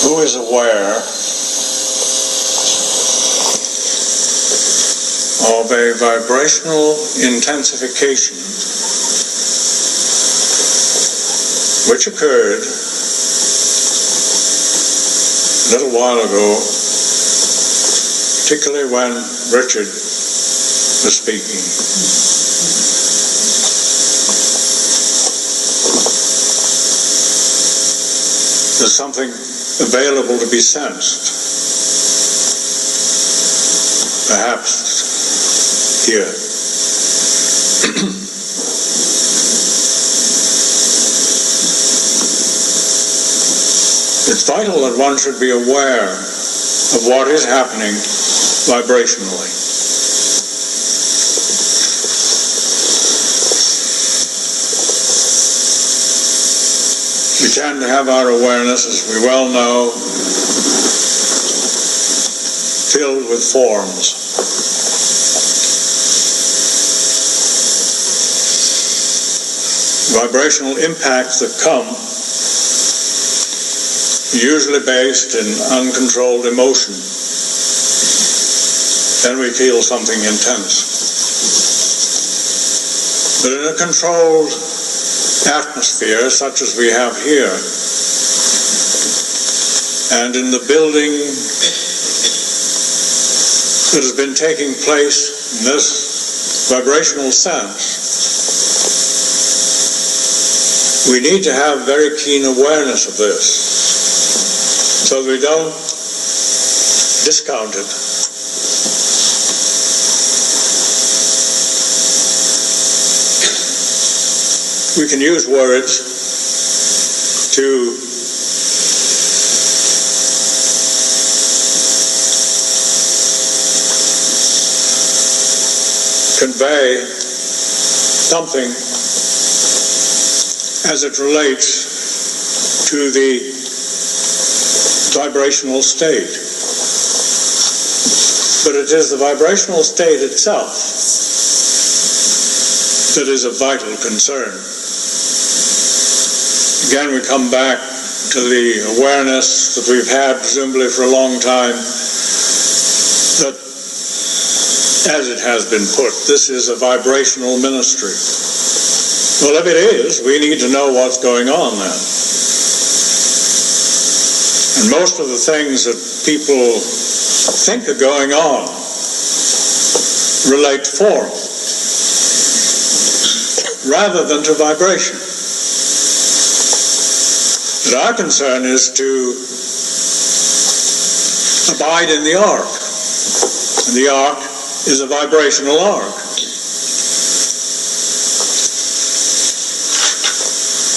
Who is aware of a vibrational intensification which occurred a little while ago, particularly when Richard was speaking? There's something available to be sensed, perhaps here. It's vital that one should be aware of what is happening vibrationally. We tend to have our awareness, as we well know, filled with forms. Vibrational impacts that come, usually based in uncontrolled emotion. Then we feel something intense. But in a controlled atmosphere such as we have here, and in the building that has been taking place in this vibrational sense, we need to have very keen awareness of this so we don't discount it. We can use words to convey something as it relates to the vibrational state. But it is the vibrational state itself that is of vital concern. Again, we come back to the awareness that we've had presumably for a long time that, as it has been put, this is a vibrational ministry. Well, if it is, we need to know what's going on then. And most of the things that people think are going on relate to form rather than to vibration. But our concern is to abide in the arc. And the arc is a vibrational arc.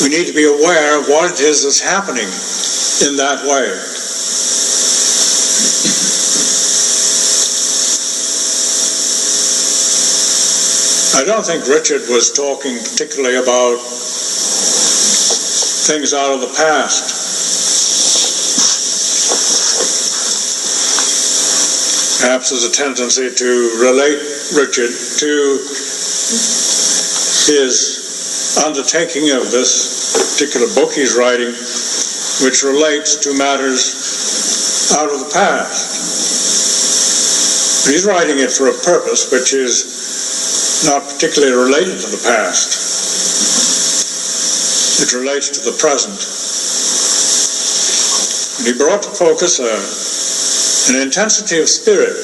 We need to be aware of what it is that's happening in that way. I don't think Richard was talking particularly about things out of the past. Perhaps there's a tendency to relate Richard to his undertaking of this particular book he's writing, which relates to matters out of the past. He's writing it for a purpose which is not particularly related to the past. It relates to the present. And he brought to focus an intensity of spirit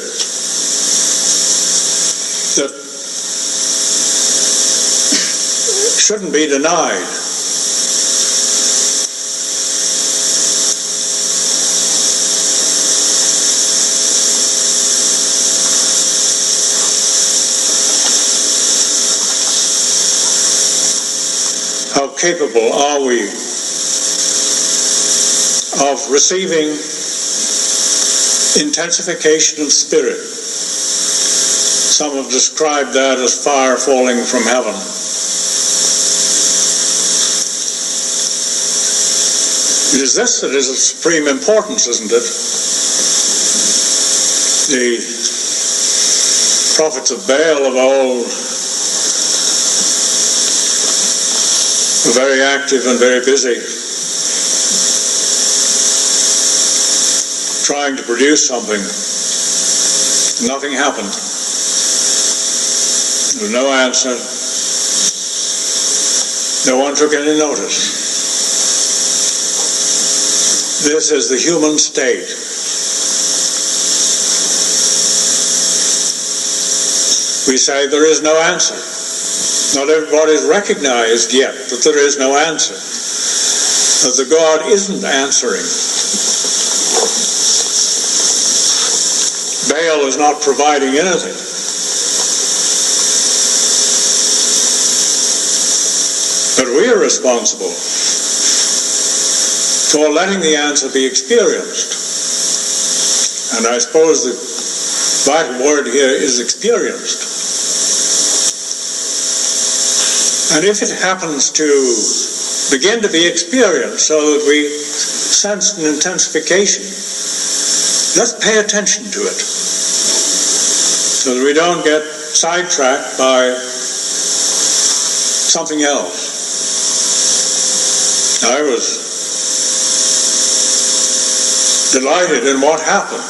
that shouldn't be denied. How capable are we of receiving intensification of spirit? Some have described that as fire falling from heaven. It is this that is of supreme importance, isn't it? The prophets of Baal of old were very active and very busy. trying to produce something. Nothing happened. There was no answer. No one took any notice. This is the human state. We say there is no answer. Not everybody's recognized yet that there is no answer, that the God isn't answering. Baal is not providing anything. But we are responsible for letting the answer be experienced. And I suppose the vital word here is experienced. And if it happens to begin to be experienced so that we sense an intensification, let's pay attention to it so that we don't get sidetracked by something else. I was delighted in what happened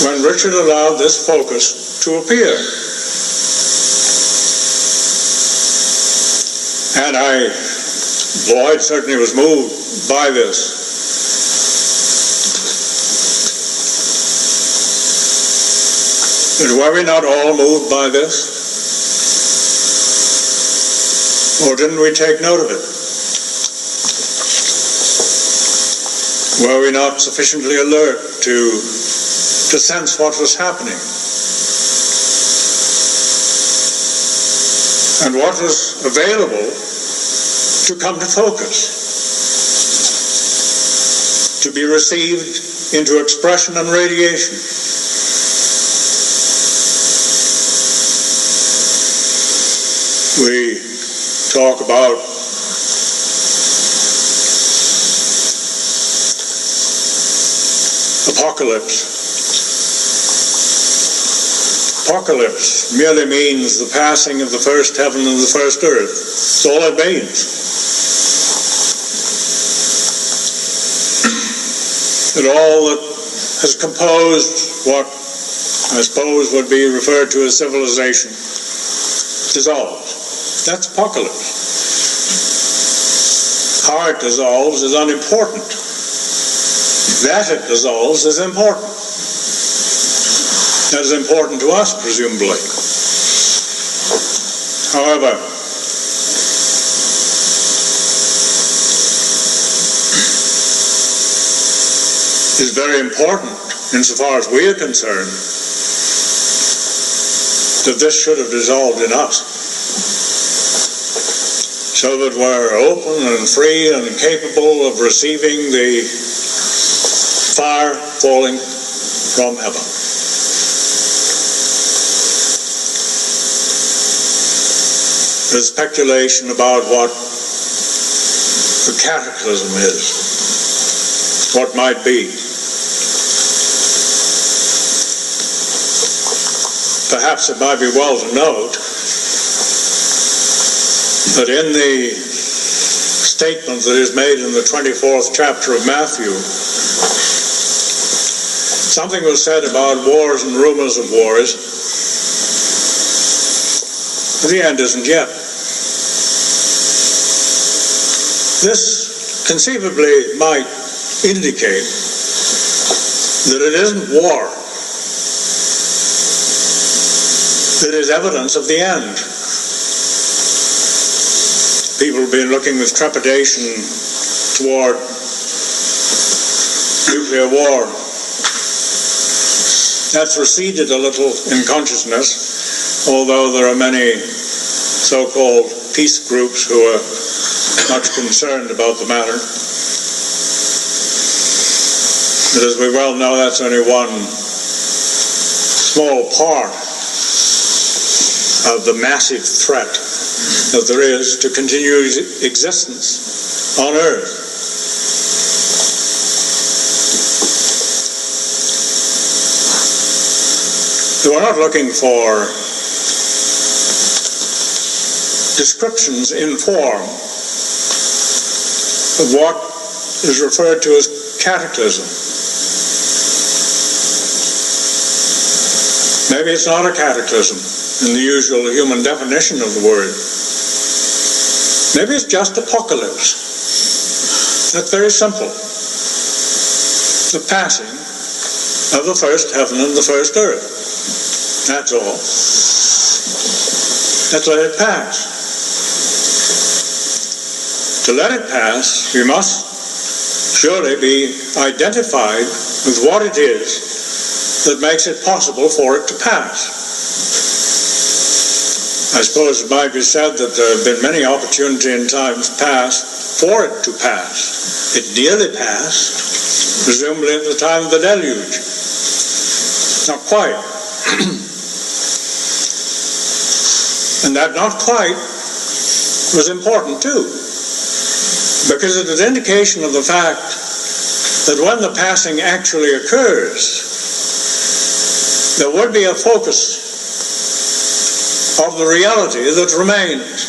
when Richard allowed this focus to appear. And Lloyd certainly was moved by this. But were we not all moved by this? Or didn't we take note of it? Were we not sufficiently alert to sense what was happening? And what was available to come to focus, to be received into expression and radiation. We talk about apocalypse. Apocalypse merely means the passing of the first heaven and the first earth. That's all it means. That all that has composed what I suppose would be referred to as civilization dissolves. That's apocalypse. How it dissolves is unimportant. That it dissolves is important. That is important to us, presumably. However, it is very important, insofar as we are concerned, that this should have dissolved in us, so that we're open and free and capable of receiving the fire falling from heaven. There's speculation about what the cataclysm is, what might be. Perhaps it might be well to note that in the statement that is made in the 24th chapter of Matthew, something was said about wars and rumors of wars. The end isn't yet. This conceivably might indicate that it isn't war that is evidence of the end. People have been looking with trepidation toward nuclear war. That's receded a little in consciousness, although there are many so-called peace groups who are much concerned about the matter. But as we well know, that's only one small part of the massive threat that there is to continued existence on Earth. So we're not looking for descriptions in form of what is referred to as cataclysm. Maybe it's not a cataclysm in the usual human definition of the word. Maybe it's just apocalypse. That's very simple. The passing of the first heaven and the first earth. That's all. Let's let it pass. To let it pass, we must surely be identified with what it is that makes it possible for it to pass. I suppose it might be said that there have been many opportunities in times past for it to pass. It nearly passed, presumably at the time of the deluge. Not quite. And that not quite was important too, because it is indication of the fact that when the passing actually occurs, there would be a focus of the reality that remains.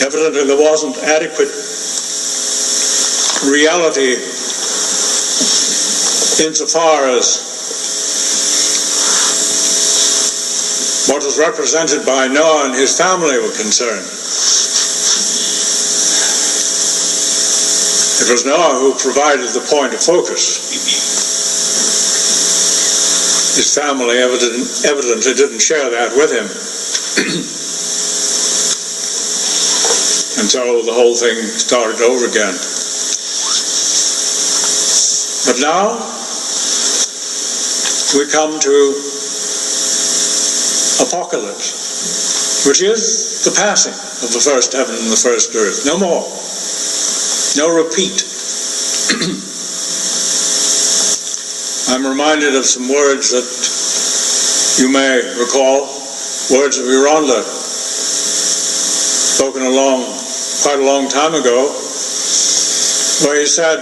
Evidently there wasn't adequate reality insofar as what was represented by Noah and his family were concerned. It was Noah who provided the point of focus. His family evidently didn't share that with him. And so the whole thing started over again. But now we come to apocalypse, which is the passing of the first heaven and the first earth. No more. No repeat. I'm reminded of some words that you may recall, words of Yolanda, spoken quite a long time ago, where he said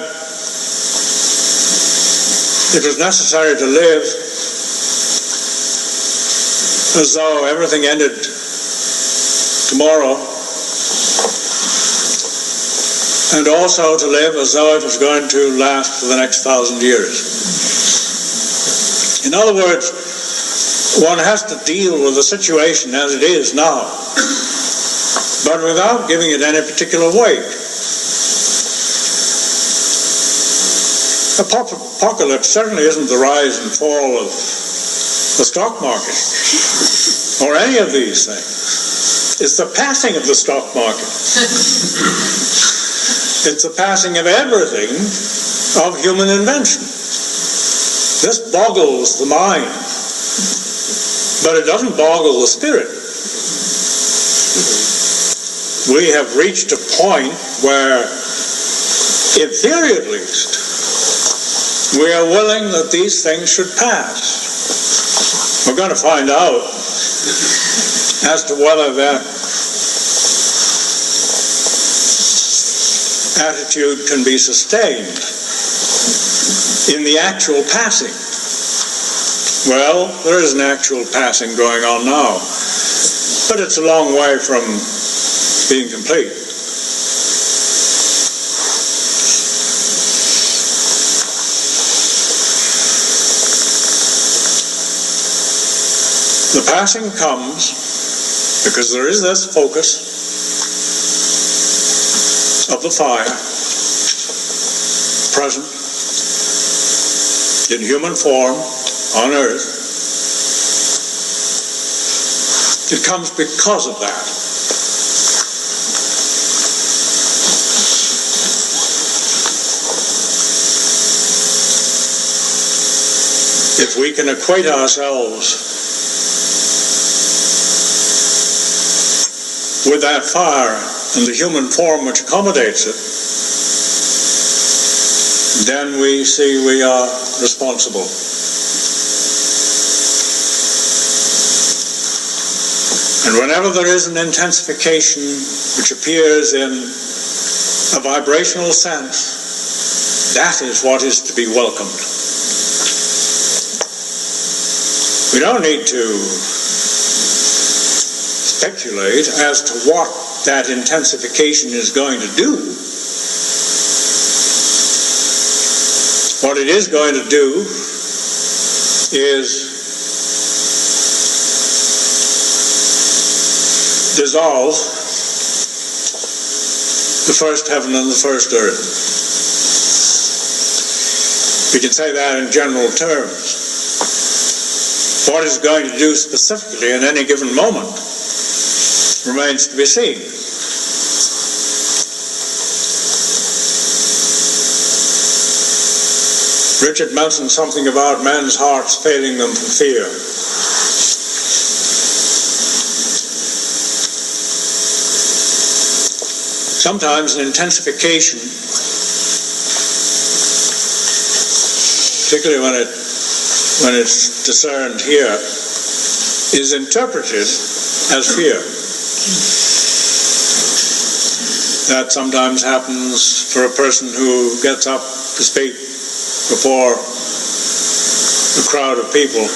it was necessary to live as though everything ended tomorrow, and also to live as though it was going to last for the next 1,000 years. In other words, one has to deal with the situation as it is now, but without giving it any particular weight. Apocalypse certainly isn't the rise and fall of the stock market or any of these things. It's the passing of the stock market. It's the passing of everything of human invention. This boggles the mind, but it doesn't boggle the spirit. We have reached a point where, in theory at least, we are willing that these things should pass. We're going to find out as to whether that attitude can be sustained in the actual passing. Well, there is an actual passing going on now, but it's a long way from being complete. The passing comes because there is this focus of the fire present in human form on earth. It comes because of that. If we can equate ourselves with that fire and the human form which accommodates it, then we see we are responsible. And whenever there is an intensification which appears in a vibrational sense, that is what is to be welcomed. We don't need to speculate as to what that intensification is going to do. What it is going to do is dissolve the first heaven and the first earth. We can say that in general terms. What it's going to do specifically in any given moment remains to be seen. Richard mentioned something about men's hearts failing them for fear. Sometimes an intensification, particularly when it's discerned here, is interpreted as fear. That sometimes happens for a person who gets up to speak before a crowd of people.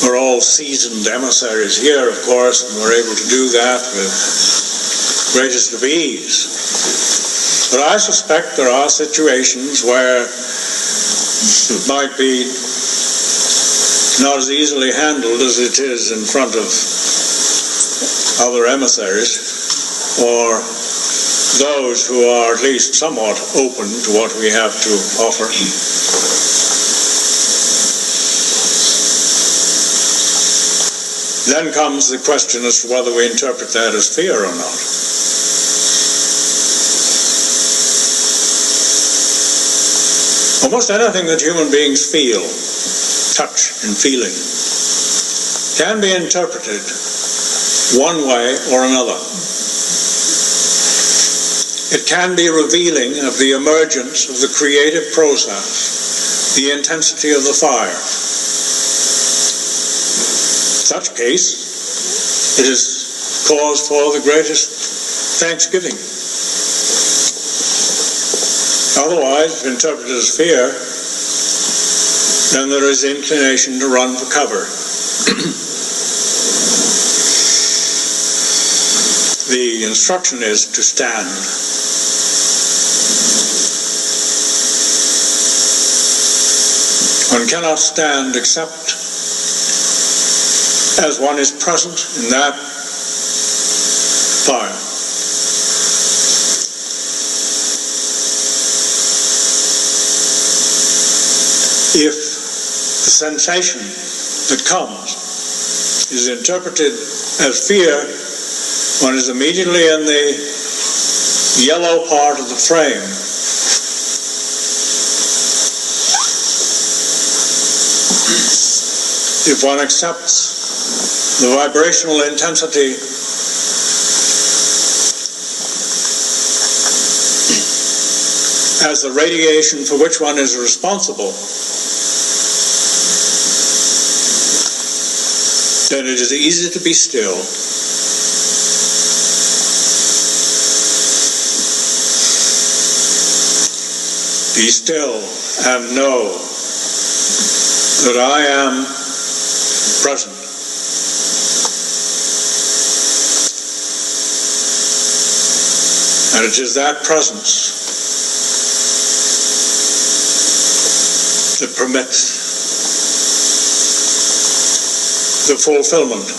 We're all seasoned emissaries here, of course, and we're able to do that with greatest of ease. But I suspect there are situations where it might be not as easily handled as it is in front of other emissaries, or those who are at least somewhat open to what we have to offer. Then comes the question as to whether we interpret that as fear or not. Almost anything that human beings feel, touch and feeling, can be interpreted one way or another. It can be revealing of the emergence of the creative process, the intensity of the fire. In such case, it is cause for the greatest thanksgiving. Otherwise, if interpreted as fear, then there is inclination to run for cover. The instruction is to stand. One cannot stand except as one is present in that fire. If the sensation that comes is interpreted as fear, one is immediately in the yellow part of the frame. If one accepts the vibrational intensity as the radiation for which one is responsible, then it is easy to be still. Be still and know that I am present. And it is that presence that permits the fulfillment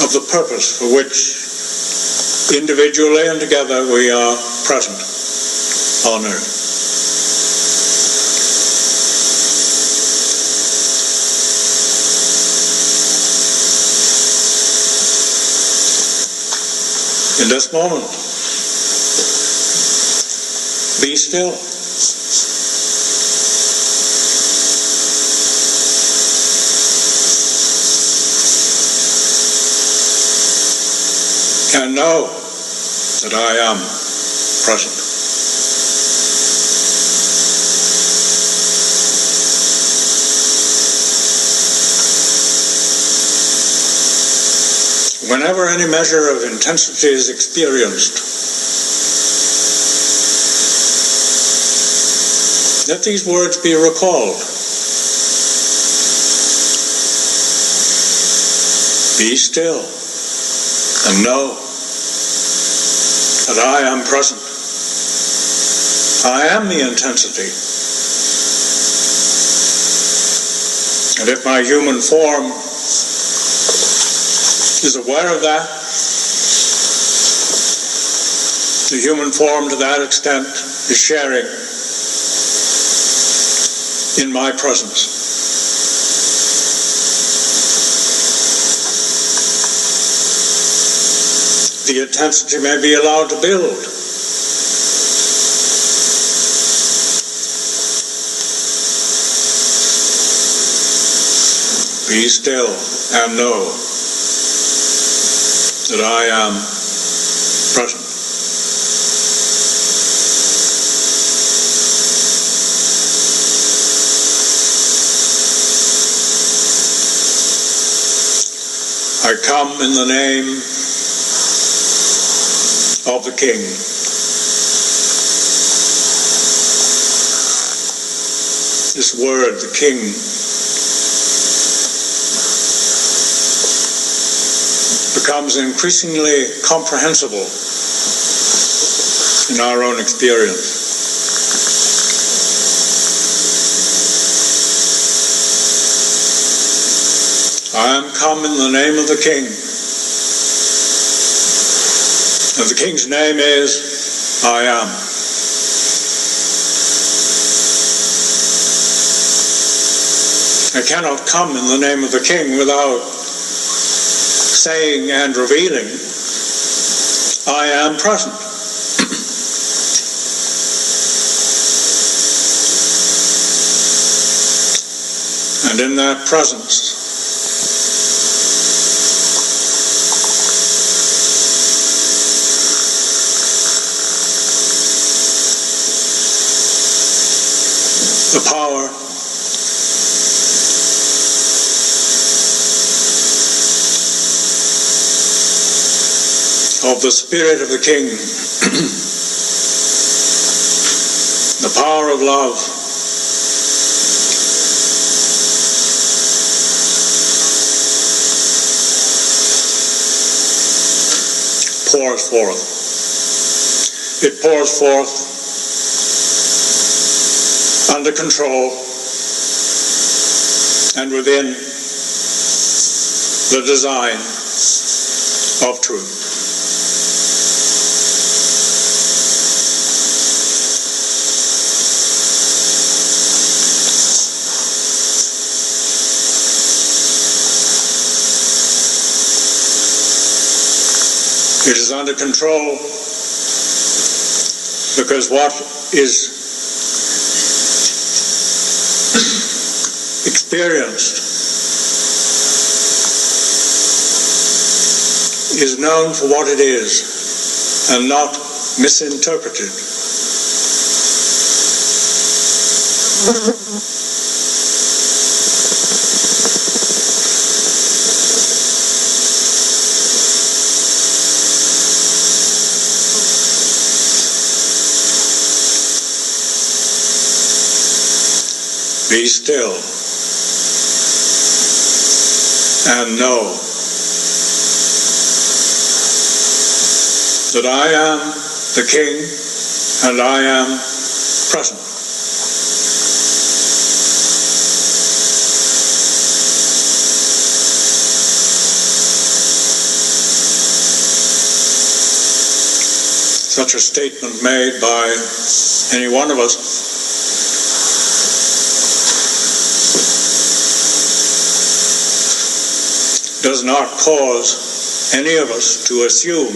of the purpose for which individually and together we are present on earth. In this moment, be still. And know that I am present. Whenever any measure of intensity is experienced, let these words be recalled. Be still and know that I am present. I am the intensity. And if my human form is aware of that, the human form to that extent is sharing in my presence. The intensity may be allowed to build. Be still and know that I am present. I come in the name of the King. This word, the King, becomes increasingly comprehensible in our own experience. I am come in the name of the King. And the King's name is I am. I cannot come in the name of the King without saying and revealing, I am present. And in that presence, the power of the Spirit of the King, the power of love, pours forth. It pours forth under control and within the design of truth. It is under control because what is experienced is known for what it is and not misinterpreted. Be still and know that I am the King and I am present. Such a statement made by any one of us does not cause any of us to assume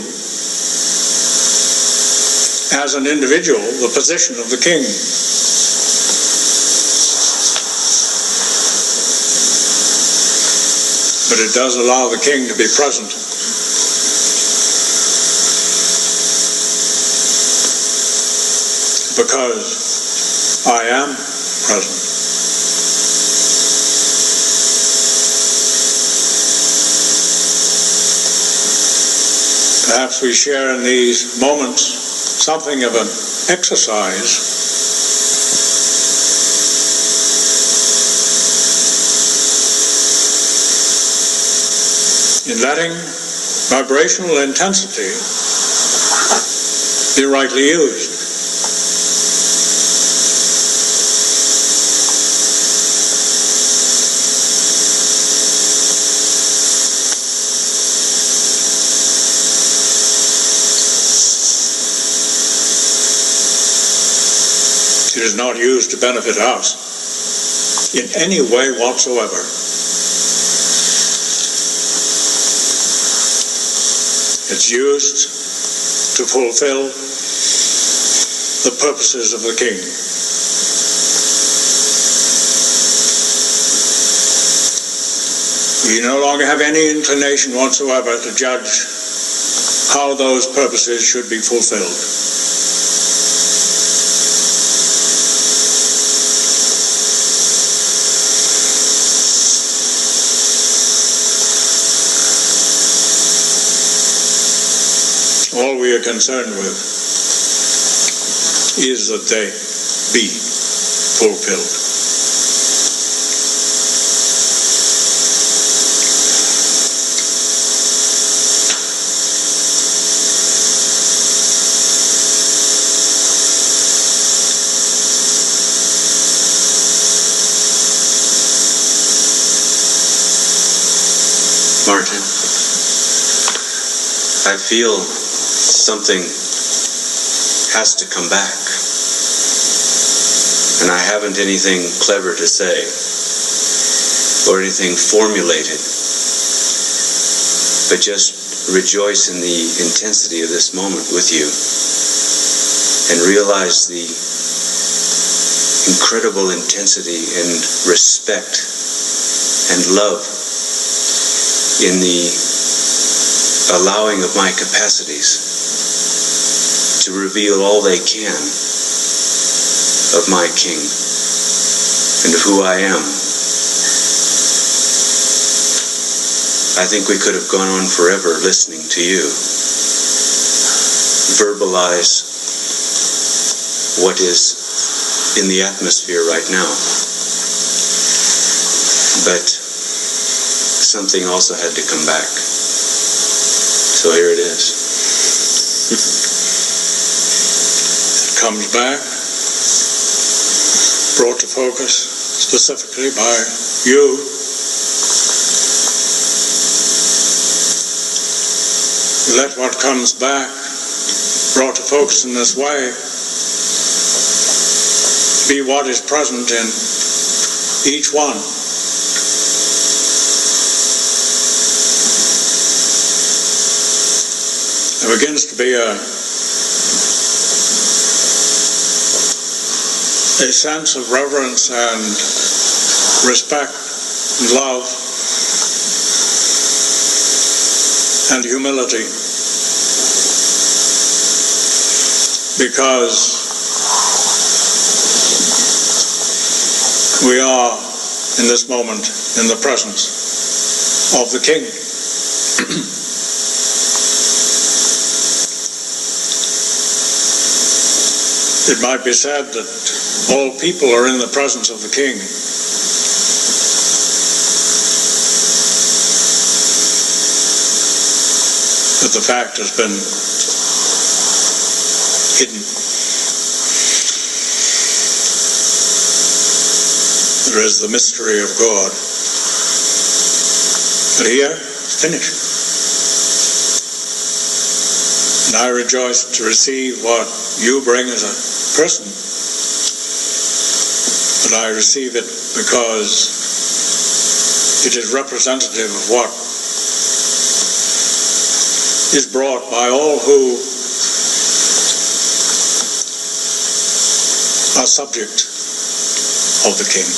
as an individual the position of the King. But it does allow the King to be present. Because I am present. Perhaps we share in these moments something of an exercise in letting vibrational intensity be rightly used. It is not used to benefit us in any way whatsoever. It's used to fulfill the purposes of the King. We no longer have any inclination whatsoever to judge how those purposes should be fulfilled. All we are concerned with is that they be fulfilled. Martin, I feel something has to come back, and I haven't anything clever to say or anything formulated, but just rejoice in the intensity of this moment with you and realize the incredible intensity and respect and love in the allowing of my capacities to reveal all they can of my King and of who I am. I think we could have gone on forever listening to you verbalize what is in the atmosphere right now. But something also had to come back. So here it is. It comes back, brought to focus specifically by you. Let what comes back, brought to focus in this way, be what is present in each one. There begins to be a sense of reverence and respect and love and humility, because we are in this moment in the presence of the King. It might be said that all people are in the presence of the King. But the fact has been hidden. There is the mystery of God. But here, it's finished. And I rejoice to receive what you bring as a person. But I receive it because it is representative of what is brought by all who are subject of the King.